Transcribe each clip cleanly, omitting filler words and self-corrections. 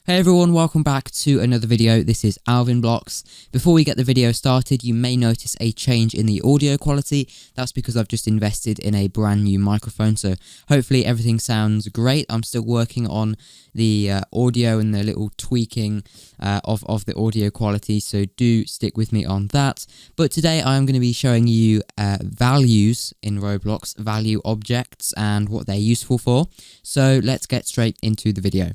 Hey everyone, welcome back to another video. This is Alvin Blocks. Before we get the video started, you may notice a change in the audio quality. That's because I've just invested in a brand new microphone, so hopefully everything sounds great. I'm still working on the audio and the little tweaking of the audio quality, so do stick with me on that. But today I'm going to be showing you values in Roblox, value objects, and what they're useful for. So let's get straight into the video.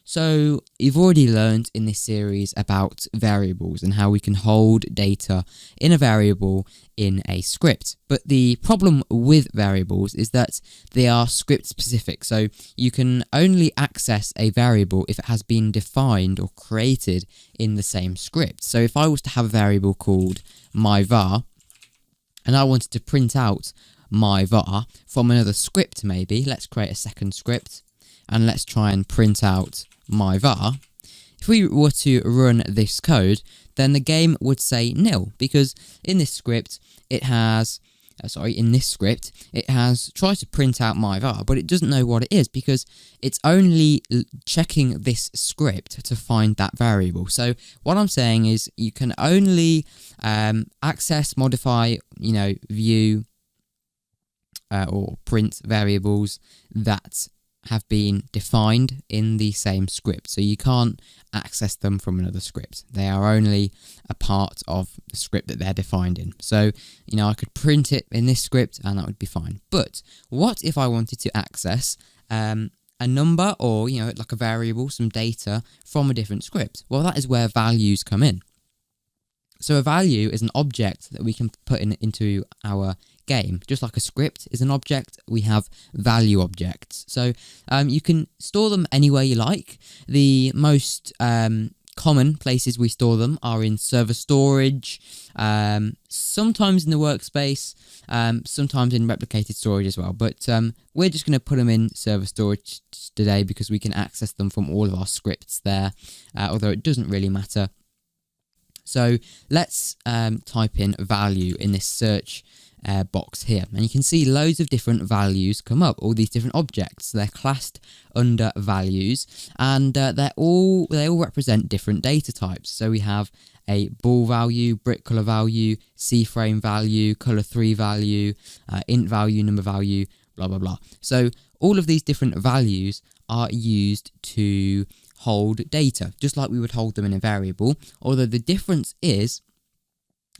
So, you've already learned in this series about variables and how we can hold data in a variable in a script. But the problem with variables is that they are script specific. So, you can only access a variable if it has been defined or created in the same script. So, if I was to have a variable called myvar and I wanted to print out myvar from another script maybe, let's create a second script and let's try and print out myvar. If we were to run this code, then the game would say nil, because in this script it has tried to print out myvar, but it doesn't know what it is because it's only checking this script to find that variable. So what I'm saying is you can only access, modify, view or print variables that have been defined in the same script. So you can't access them from another script. They are only a part of the script that they're defined in. So, I could print it in this script and that would be fine. But what if I wanted to access a number or, like a variable, some data from a different script? Well, that is where values come in. So a value is an object that we can put into our game. Just like a script is an object, we have value objects. So you can store them anywhere you like. The most common places we store them are in server storage, sometimes in the workspace, sometimes in replicated storage as well. But we're just going to put them in server storage today because we can access them from all of our scripts there, although it doesn't really matter. So let's type in value in this search box here, and you can see loads of different values come up, all these different objects. They're classed under values, and they all represent different data types. So we have a ball value, brick color value, C-frame value, color 3 value, int value, number value, blah blah blah. So all of these different values are used to hold data, just like we would hold them in a variable, although the difference is,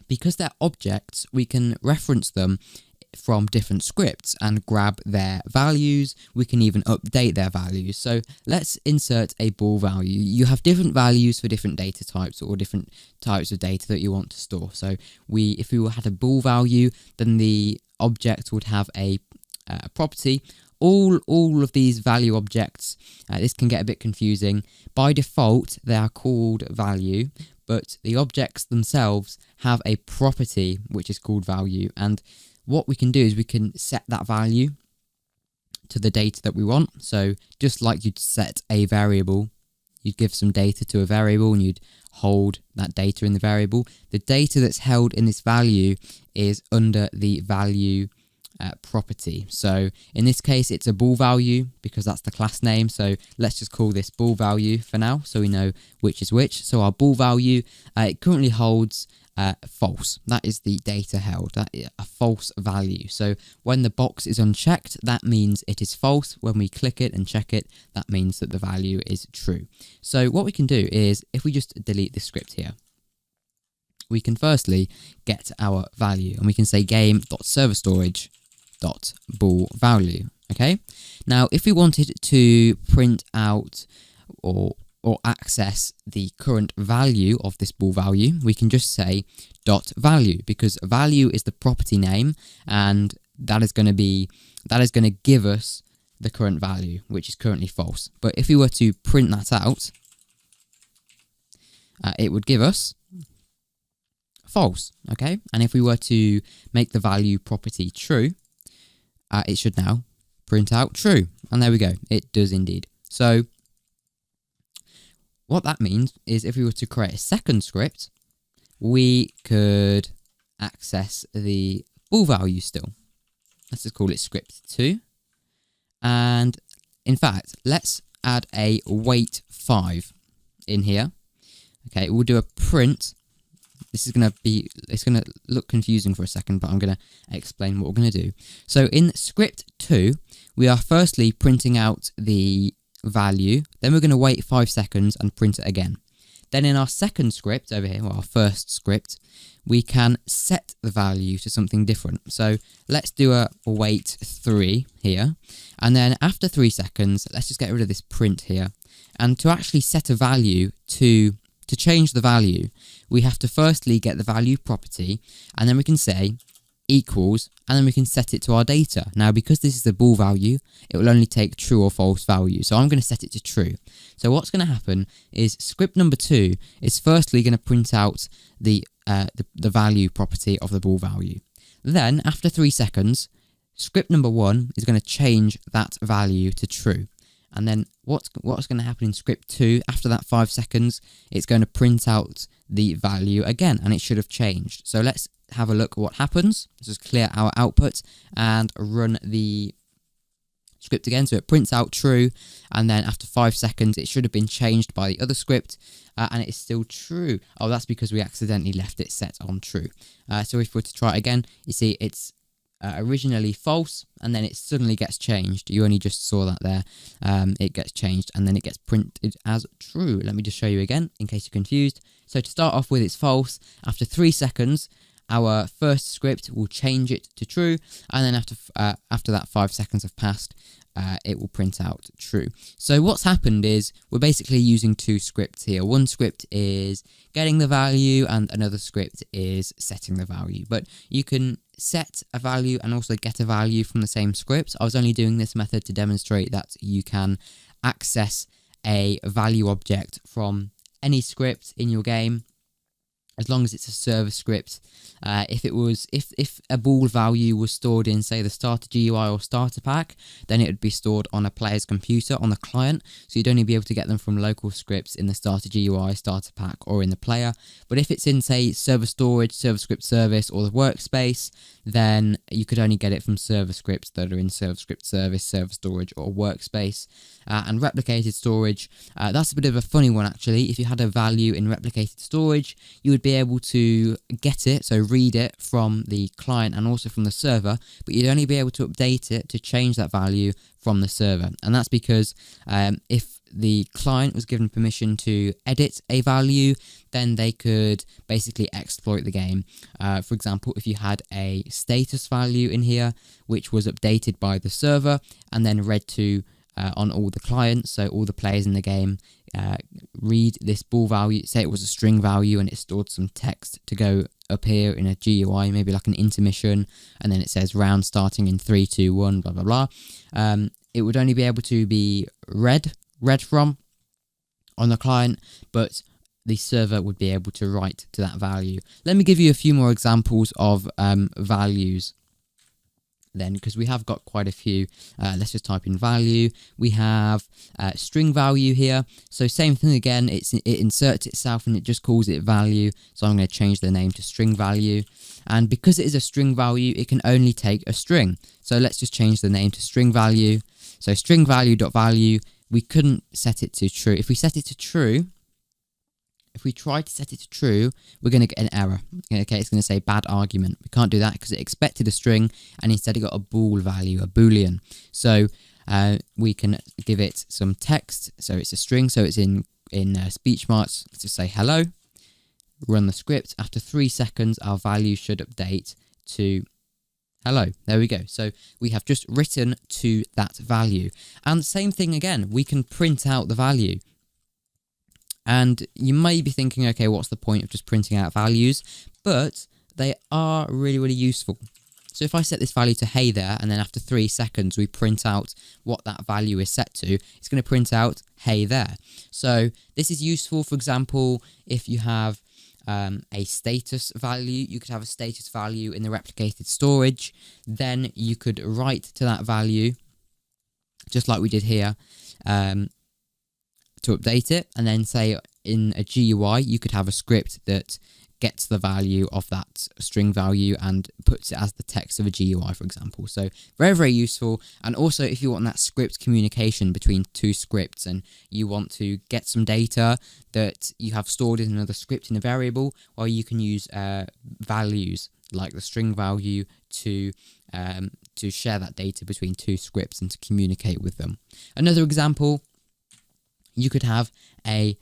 because they're objects, we can reference them from different scripts and grab their values. We can even update their values. So let's insert a ball value. You have different values for different data types or different types of data that you want to store. So if we had a ball value, then the object would have a property. All of these value objects, this can get a bit confusing. By default, they are called value, but the objects themselves have a property which is called value. And what we can do is we can set that value to the data that we want. So just like you'd set a variable, you'd give some data to a variable and you'd hold that data in the variable. The data that's held in this value is under the value property. So in this case it's a ball value because that's the class name, so let's just call this ball value for now so we know which is which. So our ball value, it currently holds false. That is the data held, that is a false value. So when the box is unchecked, that means it is false. When we click it and check it, that means that the value is true. So what we can do is, if we just delete this script here, we can firstly get our value and we can say game.serverStorage ball value. Okay, now if we wanted to print out or access the current value of this ball value, we can just say .value, because value is the property name and that is going to give us the current value, which is currently false. But if we were to print that out, it would give us false. Okay, and if we were to make the value property true, it should now print out true. And there we go, it does indeed. So what that means is if we were to create a second script, we could access the ball value still. Let's just call it script 2. And in fact, let's add a weight 5. in here. Okay, we'll do a print. This is going to be, it's going to look confusing for a second, but I'm going to explain what we're going to do. So in script 2, we are firstly printing out the value, then we're going to wait 5 seconds and print it again. Then in our second script over here, or our first script, we can set the value to something different. So let's do a wait 3 here. And then after 3 seconds, let's just get rid of this print here. And to actually set a value to change the value, we have to firstly get the value property, and then we can say equals, and then we can set it to our data. Now, because this is a bool value, it will only take true or false value. So I'm going to set it to true. So what's going to happen is script number 2 is firstly going to print out the value property of the bool value. Then after 3 seconds, script number 1 is going to change that value to true. And then what's going to happen in script 2, after that 5 seconds, it's going to print out the value again, and it should have changed. So let's have a look at what happens. Let's just clear our output and run the script again. So it prints out true, and then after 5 seconds, it should have been changed by the other script, and it is still true. Oh, that's because we accidentally left it set on true. So if we were to try it again, you see it's originally false, and then it suddenly gets changed. You only just saw that there. It gets changed, and then it gets printed as true. Let me just show you again in case you're confused. So to start off with, it's false. After 3 seconds, our first script will change it to true, and then after that 5 seconds have passed, it will print out true. So what's happened is we're basically using 2 scripts here. One script is getting the value, and another script is setting the value. But you can set a value and also get a value from the same script. I was only doing this method to demonstrate that you can access a value object from any script in your game, as long as it's a server script. If a bool value was stored in, say, the starter GUI or starter pack, then it would be stored on a player's computer on the client, so you'd only be able to get them from local scripts in the starter GUI, starter pack, or in the player. But if it's in, say, server storage, server script service, or the workspace, then you could only get it from server scripts that are in server script service, server storage, or workspace. And replicated storage, that's a bit of a funny one actually. If you had a value in replicated storage, you would be able to get it, so read it from the client and also from the server, but you'd only be able to update it to change that value from the server. And that's because if the client was given permission to edit a value, then they could basically exploit the game. For example, if you had a status value in here, which was updated by the server and then read to on all the clients, so all the players in the game read this bool value, say it was a string value and it stored some text to go up here in a GUI, maybe like an intermission, and then it says round starting in 3, 2, 1, blah, blah, blah. It would only be able to be read from on the client, but the server would be able to write to that value. Let me give you a few more examples of values then, because we have got quite a few. Let's just type in value. We have string value here, so same thing again, it inserts itself and it just calls it value, so I'm going to change the name to string value. And because it is a string value, it can only take a string, so let's just change the name to string value. So string value.value, we couldn't set it to true. If we set it to true, if we try to set it to true, we're going to get an error. Okay, it's going to say bad argument. We can't do that because it expected a string and instead it got a bool value, a boolean. So we can give it some text. So it's a string, so it's in speech marks. Let's just say hello. Run the script. After 3 seconds, our value should update to hello. There we go. So we have just written to that value. And same thing again, we can print out the value. And you may be thinking, okay, what's the point of just printing out values? But they are really, really useful. So if I set this value to hey there, and then after 3 seconds, we print out what that value is set to, it's going to print out hey there. So this is useful, for example, if you have a status value, you could have a status value in the replicated storage, then you could write to that value, just like we did here, to update it, and then say in a GUI you could have a script that gets the value of that string value and puts it as the text of a GUI, for example. So very, very useful. And also if you want that script communication between two scripts and you want to get some data that you have stored in another script in a variable, well, you can use values like the string value to share that data between two scripts and to communicate with them. Another example, you could have an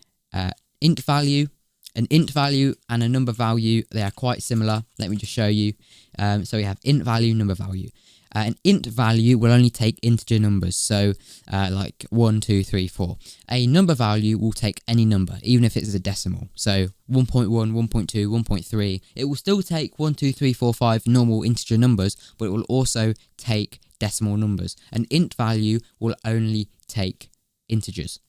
int value and a number value. They are quite similar. Let me just show you. So we have int value, number value. An int value will only take integer numbers, so like 1, 2, 3, 4. A number value will take any number, even if it's a decimal. So 1.1, 1.2, 1.3. It will still take 1, 2, 3, 4, 5 normal integer numbers, but it will also take decimal numbers. An int value will only take integers.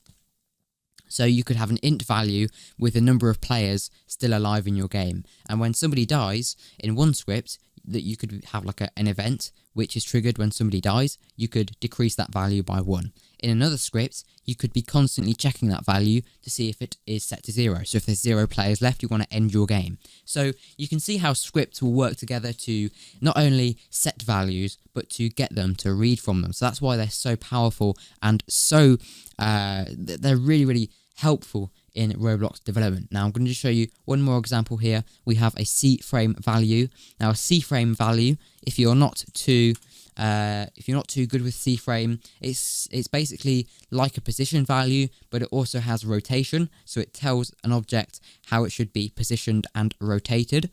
So you could have an int value with the number of players still alive in your game. And when somebody dies, in one script, that you could have like an event which is triggered when somebody dies, you could decrease that value by 1. In another script, you could be constantly checking that value to see if it is set to 0. So if there's 0 players left, you want to end your game. So you can see how scripts will work together to not only set values, but to get them to read from them. So that's why they're so powerful and so they're really, really helpful in Roblox development. Now I'm going to just show you one more example here. We have a C-frame value. Now a C-frame value, if you're not too good with C-frame, it's basically like a position value, but it also has rotation, so it tells an object how it should be positioned and rotated.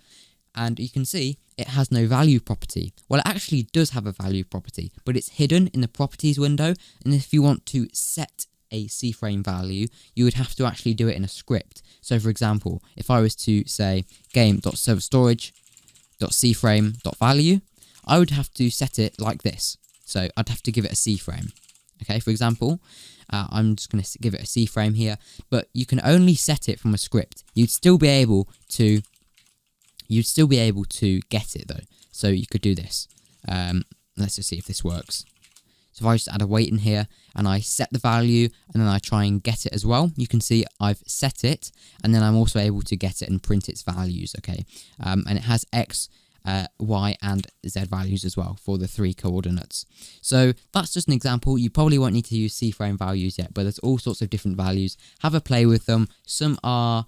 And you can see it has no value property. Well, it actually does have a value property, but it's hidden in the properties window. And if you want to set a C-frame value, you would have to actually do it in a script. So for example, if I was to say game.serverstorage.cframe.value, I would have to set it like this. So I'd have to give it a C-frame. Okay, for example, I'm just going to give it a C-frame here, but you can only set it from a script. You'd still be able to get it though. So you could do this. Let's just see if this works. So if I just add a wait in here and I set the value and then I try and get it as well, you can see I've set it and then I'm also able to get it and print its values, okay? And it has X, Y and Z values as well for the 3 coordinates. So that's just an example. You probably won't need to use C-frame values yet, but there's all sorts of different values. Have a play with them. Some are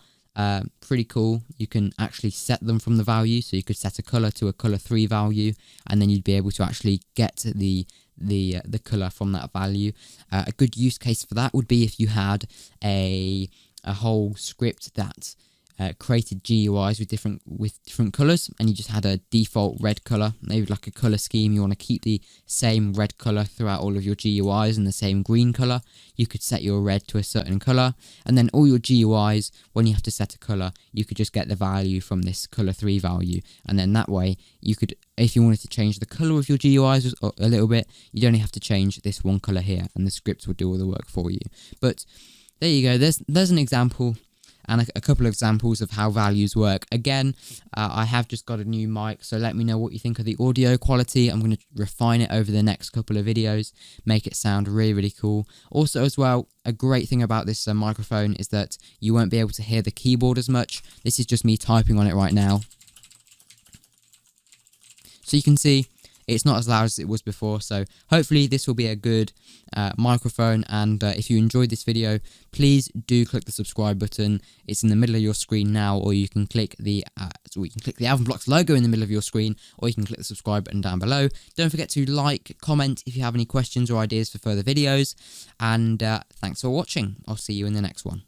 pretty cool. You can actually set them from the value, so you could set a color to a color 3 value and then you'd be able to actually get the color from that value. A good use case for that would be if you had a whole script that created GUIs with different colors, and you just had a default red color, maybe like a color scheme. You want to keep the same red color throughout all of your GUIs and the same green color. You could set your red to a certain color, and then all your GUIs, when you have to set a color, you could just get the value from this color 3 value, and then that way you could, if you wanted to change the color of your GUIs a little bit, you'd only have to change this one color here, and the scripts would do all the work for you. But there you go. There's an example and a couple of examples of how values work. Again, I have just got a new mic, so let me know what you think of the audio quality. I'm going to refine it over the next couple of videos, make it sound really, really cool. Also as well, a great thing about this microphone is that you won't be able to hear the keyboard as much. This is just me typing on it right now. So you can see it's not as loud as it was before, so hopefully this will be a good microphone. And if you enjoyed this video, please do click the subscribe button. It's in the middle of your screen now, or you can click the Alvin Blocks logo in the middle of your screen, or you can click the subscribe button down below. Don't forget to like, comment if you have any questions or ideas for further videos, and thanks for watching. I'll see you in the next one.